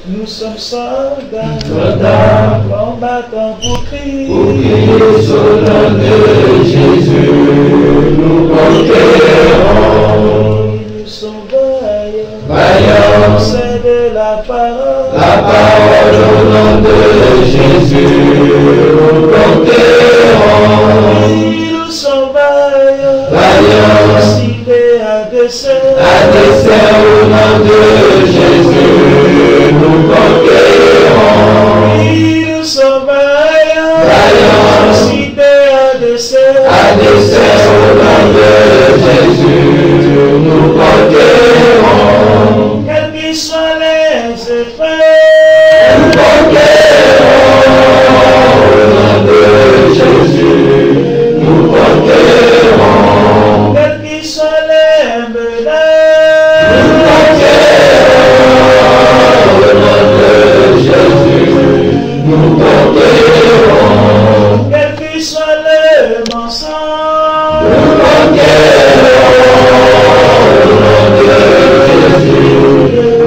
Nous sommes soldats, combattants pour Christ. Pour Christ, au nom de Jésus, nous conquérons. Nous sommes vaillants, Vaillants, c'est de la parole. la parole au nom de Jésus, nous conquérons. Nous sommes vaillants, Vaillants, cités à dessein. à dessein au nom de Jésus, nous conquérons. Nous sommes vaillants, Vaillants, cités à dessein. à dessein au nom de Jésus, nous conquérons. Quels qu'ils soient les effets, Nous conquérons au nom de Jésus, nous conquérons. quels qu'ils soient les menaces, Nous conquérons au nom de Jésus, nous conquérons. quels qu'ils soient les mensonges, Nous conquérons au nom de Jésus,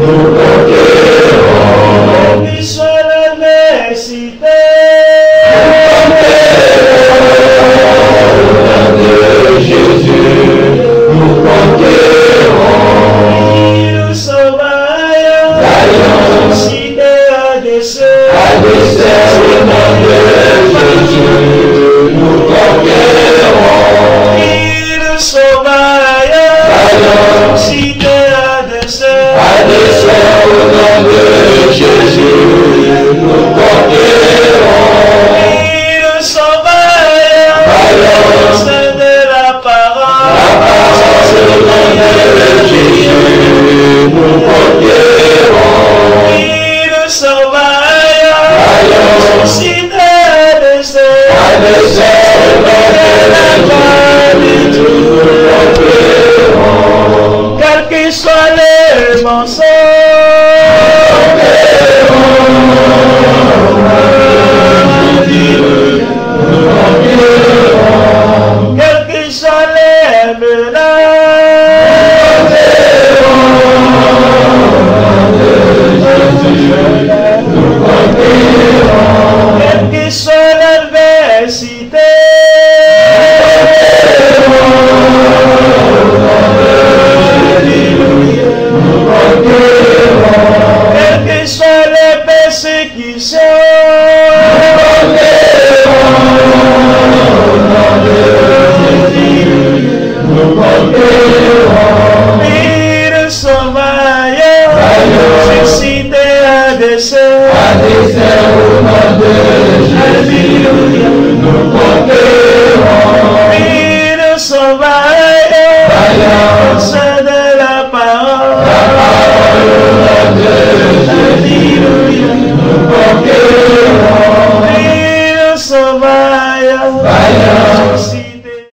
nous conquérons. quels qu'ils soient l'adversité, Jésus, nous conquérons. nous sommes vaillants, Vaillants, cités à dessein. à dessein au nom de Jésus, nous conquérons. Nous sommes vaillants, Vaillants, cités à dessein. à dessein au nom de Jésus, nous conquérons. Nous sommes vaillants, Vaillants, c'est de la la parole. parole au nom de Jésus, nous conquérons. Nous sommes vaillants, Vaillants, cités à dessein. à dessein au nom de Jésus, nous conquérons. Quels qu'ils soient les mensonges, quels qu'ils soient les menaces, quels qu'ils soient l'adversité, quelles que soient les persécutions, nous sommes vaillants, suscités à dessein. À dessein au nom de Jésus, nous conquérons. Nous sommes vaillants, Vaillants, c'est de la parole. la parole au nom de Jésus, nous conquérons. Nous sommes vaillants, Vaillants, suscités.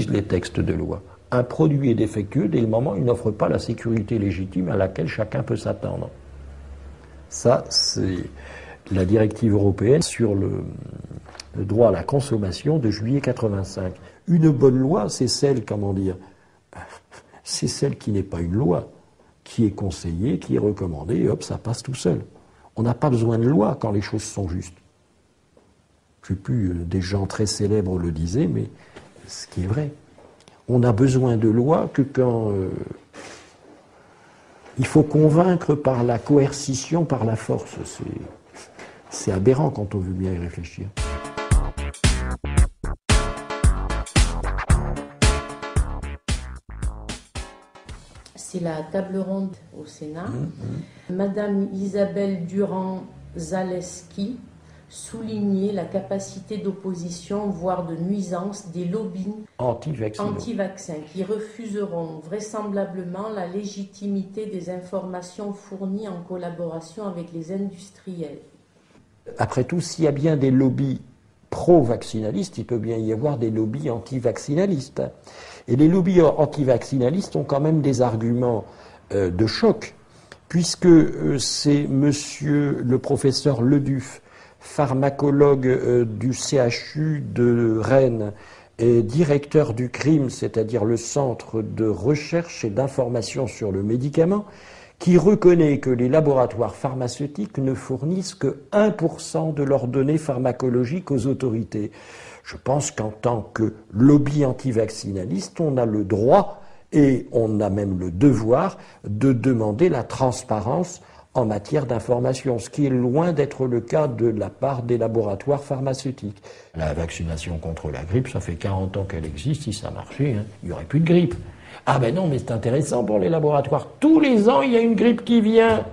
Les textes de loi. Un produit est défectueux dès le moment où il n'offre pas la sécurité légitime à laquelle chacun peut s'attendre. Ça, c'est la directive européenne sur le droit à la consommation de juillet 85. Une bonne loi, c'est celle, comment dire, c'est celle qui n'est pas une loi, qui est conseillée, qui est recommandée, et hop, ça passe tout seul. On n'a pas besoin de loi quand les choses sont justes. Je ne sais plus, des gens très célèbres le disaient, mais ce qui est vrai. On n'a besoin de loi que quand il faut convaincre par la coercition, par la force. C'est aberrant quand on veut bien y réfléchir. C'est la table ronde au Sénat. Madame Isabelle Durand-Zaleski soulignait la capacité d'opposition, voire de nuisance, des lobbies anti-vaccins qui refuseront vraisemblablement la légitimité des informations fournies en collaboration avec les industriels. Après tout, s'il y a bien des lobbies pro-vaccinalistes, il peut bien y avoir des lobbies anti-vaccinalistes. Et les lobbies anti-vaccinalistes ont quand même des arguments de choc, puisque c'est monsieur le professeur Leduf, pharmacologue du CHU de Rennes et directeur du CRIM, c'est-à-dire le Centre de recherche et d'information sur le médicament, qui reconnaît que les laboratoires pharmaceutiques ne fournissent que 1% de leurs données pharmacologiques aux autorités. Je pense qu'en tant que lobby anti-vaccinaliste, on a le droit et on a même le devoir de demander la transparence en matière d'information, ce qui est loin d'être le cas de la part des laboratoires pharmaceutiques. La vaccination contre la grippe, ça fait 40 ans qu'elle existe, si ça marchait, il n'y aurait plus de grippe. Ah ben non, mais c'est intéressant pour les laboratoires. Tous les ans, il y a une grippe qui vient.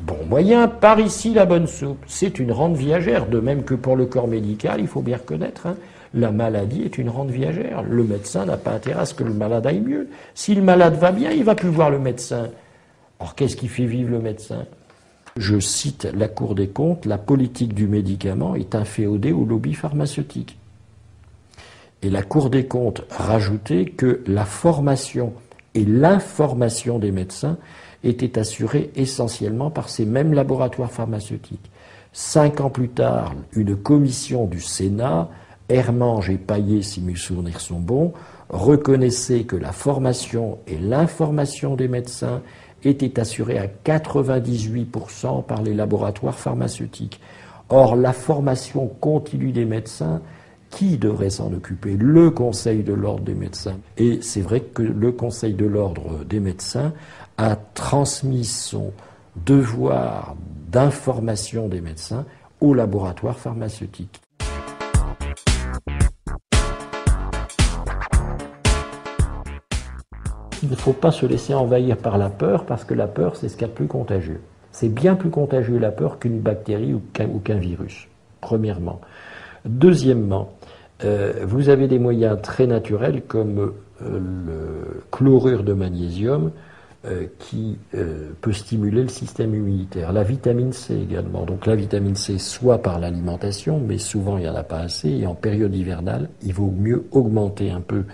Bon moyen, par ici la bonne soupe. C'est une rente viagère, de même que pour le corps médical, il faut bien reconnaître, la maladie est une rente viagère. Le médecin n'a pas intérêt à ce que le malade aille mieux. Si le malade va bien, il ne va plus voir le médecin. Alors qu'est-ce qui fait vivre le médecin? Je cite la Cour des comptes, la politique du médicament est inféodée au lobby pharmaceutique. Et la Cour des comptes rajoutait que la formation et l'information des médecins étaient assurées essentiellement par ces mêmes laboratoires pharmaceutiques. 5 ans plus tard, une commission du Sénat, Hermange et Paillet, si mes souvenirs sont bons, reconnaissait que la formation et l'information des médecins étaient assurées à 98% par les laboratoires pharmaceutiques. Or, la formation continue des médecins, qui devrait s'en occuper? Le Conseil de l'ordre des médecins. Et c'est vrai que le Conseil de l'ordre des médecins a transmis son devoir d'information des médecins aux laboratoires pharmaceutiques. Il ne faut pas se laisser envahir par la peur, parce que la peur, c'est ce qu'il y a de plus contagieux. C'est bien plus contagieux la peur qu'une bactérie ou qu'un virus, premièrement. Deuxièmement, vous avez des moyens très naturels comme le chlorure de magnésium qui peut stimuler le système immunitaire. La vitamine C également. Donc la vitamine C, soit par l'alimentation, mais souvent il n'y en a pas assez, et en période hivernale, il vaut mieux augmenter un peu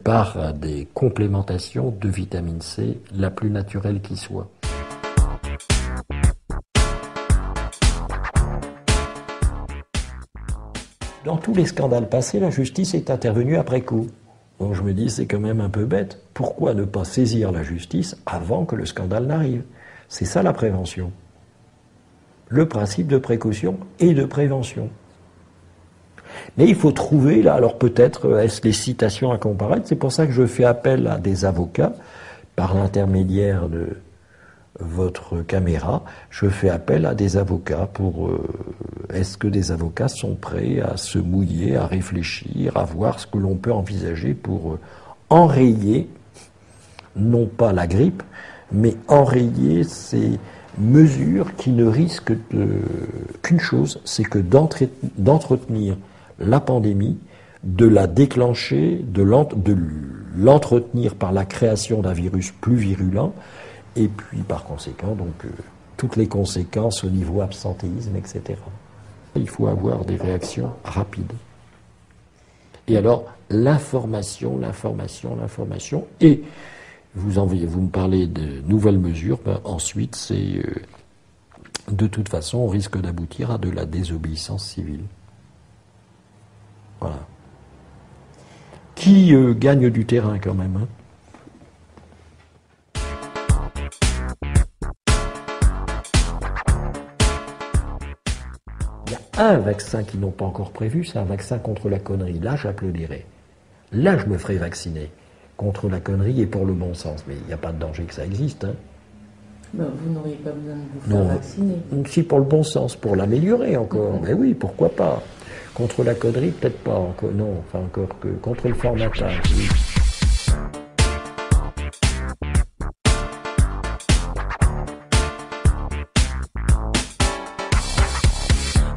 par des complémentations de vitamine C, la plus naturelle qui soit. Dans tous les scandales passés, la justice est intervenue après coup. Donc je me dis, c'est quand même un peu bête. Pourquoi ne pas saisir la justice avant que le scandale n'arrive? C'est ça la prévention. Le principe de précaution et de prévention. Mais il faut trouver, là, alors peut-être est-ce les citations à comparaître, c'est pour ça que je fais appel à des avocats, par l'intermédiaire de votre caméra, je fais appel à des avocats pour... est-ce que des avocats sont prêts à se mouiller, à réfléchir, à voir ce que l'on peut envisager pour enrayer, non pas la grippe, mais enrayer ces mesures qui ne risquent qu'une chose, c'est que d'entretenir la pandémie, de la déclencher, de l'entretenir par la création d'un virus plus virulent, et puis par conséquent, donc, toutes les conséquences au niveau absentéisme, etc. Il faut avoir des réactions rapides. Et alors, l'information, et vous me parlez de nouvelles mesures, ensuite, c'est de toute façon, on risque d'aboutir à de la désobéissance civile. Voilà. qui gagne du terrain quand même. Hein. Il y a un vaccin qu'ils n'ont pas encore prévu, c'est un vaccin contre la connerie. Là, j'applaudirais. Là, je me ferai vacciner contre la connerie et pour le bon sens. Mais il n'y a pas de danger que ça existe. Hein. Ben, vous n'auriez pas besoin de vous faire vacciner. Si, pour le bon sens, pour l'améliorer encore. Mais oui, pourquoi pas. Contre la connerie, peut-être pas encore. Non, enfin encore que contre le formatage. Oui.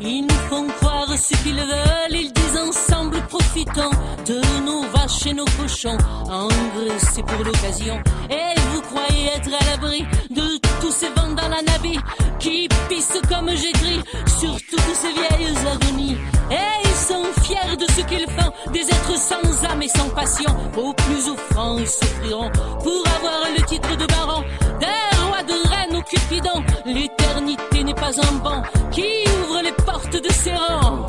Ils nous font croire ce qu'ils veulent, ils disent ensemble profitons de nos vaches et nos cochons, engraissés pour l'occasion. Et vous croyez être à l'abri de tous ces vents dans la navie qui pissent comme j'écris sur toutes ces vieilles agonies. Et ils sont fiers de ce qu'ils font, des êtres sans âme et sans passion. Au plus offrant, ils s'offriront pour avoir le titre de baron, des rois de reines au Cupidon. L'éternité n'est pas un banc qui ouvre les portes de ses rangs.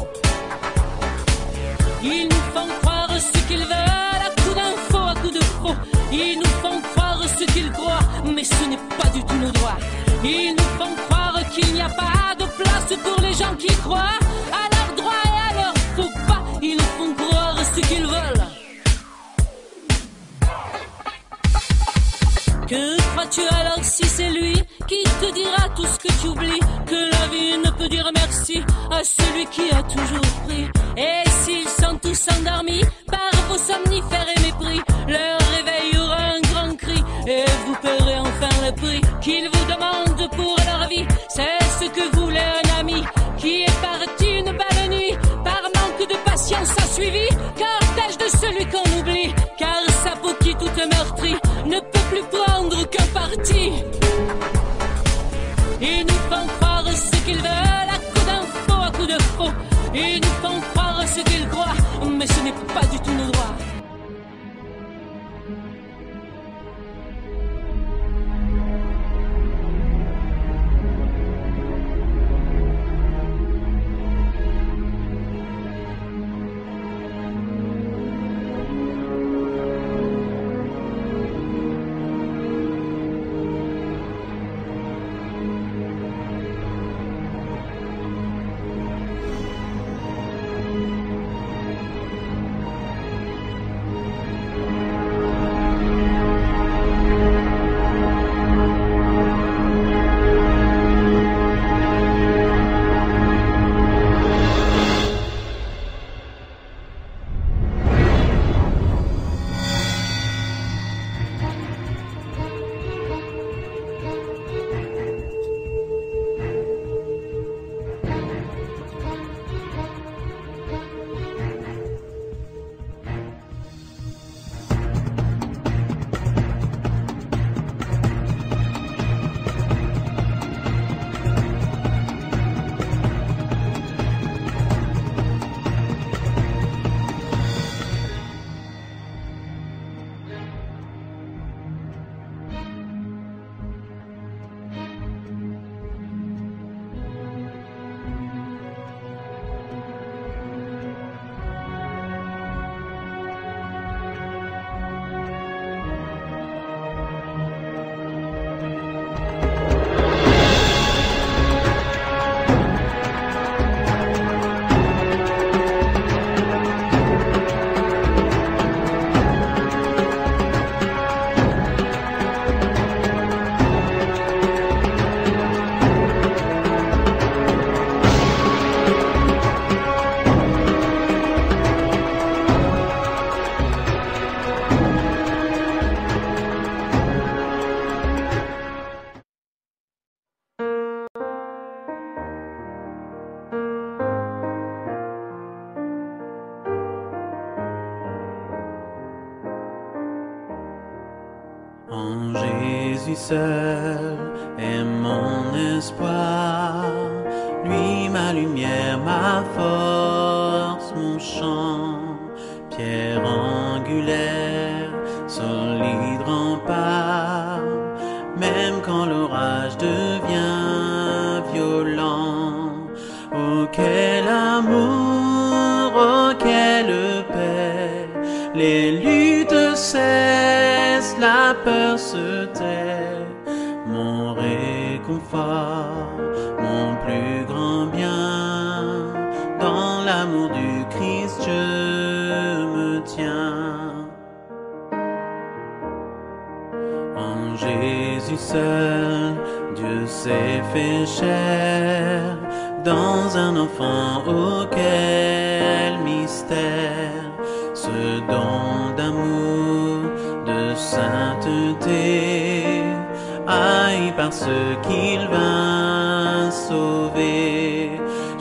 Ils nous font croire ce qu'ils veulent, à coup d'infos, à coup de faux. Ils nous font croire ce qu'ils croient, mais ce n'est pas du tout nos droits. Ils nous font croire qu'il n'y a pas de place pour les gens qui croient à leurs droits et à leurs faux pas. Ils nous font croire ce qu'ils veulent. Que crois-tu alors si c'est lui qui te dira tout ce que tu oublies? Que la vie ne peut dire merci à celui qui a toujours pris. Et s'ils sont tous endormis par vos somnifères et mépris, leur réveil aura un grand cri et vous paierez enfin le prix qu'ils vous demandent pour leur vie. C'est ce que voulait un ami qui est parti une belle nuit. Par manque de patience a suivi cortège de celui qu'on oublie, car sa peau qui toute meurtrie ne peut plus prendre qu'un parti. Ils nous font croire ce qu'ils veulent, à coup d'infos, à coup de faux. Ils nous font croire ce qu'ils croient, mais ce n'est pas du tout nos droits. En Jésus seul est mon espoir, lui ma lumière, ma force, mon chant, pierre angulaire, solide rempart, même quand l'orage devient violent. Oh quel amour, oh quelle paix, les luttes cessent, la peur se tait. Mon réconfort, mon plus grand bien, dans l'amour du Christ je me tiens. En Jésus seul, Dieu s'est fait chair, dans un enfant auquel mystère, ce don d'amour, de sainteté, haï par ceux qu'il vint sauver.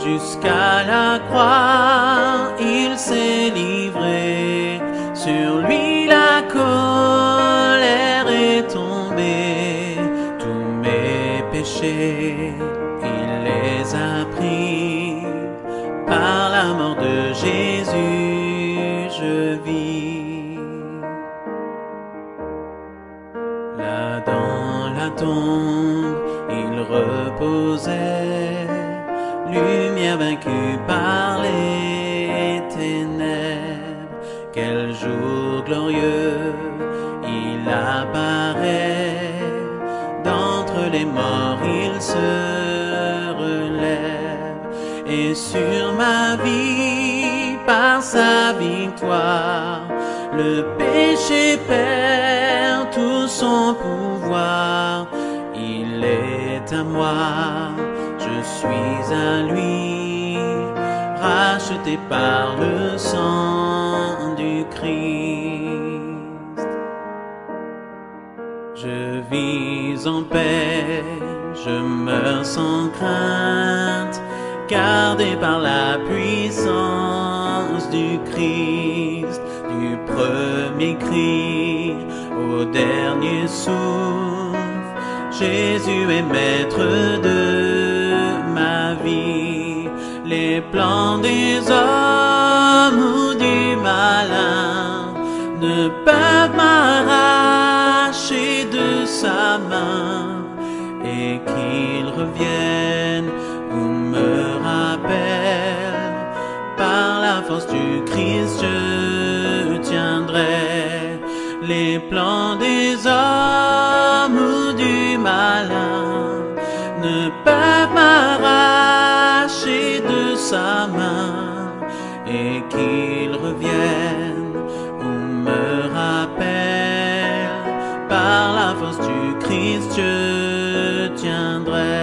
Jusqu'à la croix, il s'est livré, sur lui la colère est tombée. Tous mes péchés, il les a pris, par la mort de Jésus, je vis. Là dans la tombe, il reposait, lumière vaincue par les ténèbres. Quel jour glorieux, il apparaît, d'entre les morts il se relève, et sur ma vie, par sa victoire, le péché perd tout son pouvoir. Il est à moi, je suis à lui, racheté par le sang du Christ. Je vis en paix, je meurs sans crainte, gardé par la puissance du Christ. Du premier cri au dernier souffle, Jésus est maître de ma vie. Les plans des hommes ou du malin ne peuvent m'arracher de sa main, et qu'il revienne ou me rappelle, par la force du Christ je tiendrai. Les plans des hommes ou du malin ne peuvent m'arracher de sa main, et qu'il revienne ou me rappelle, par la force du Christ je tiendrai.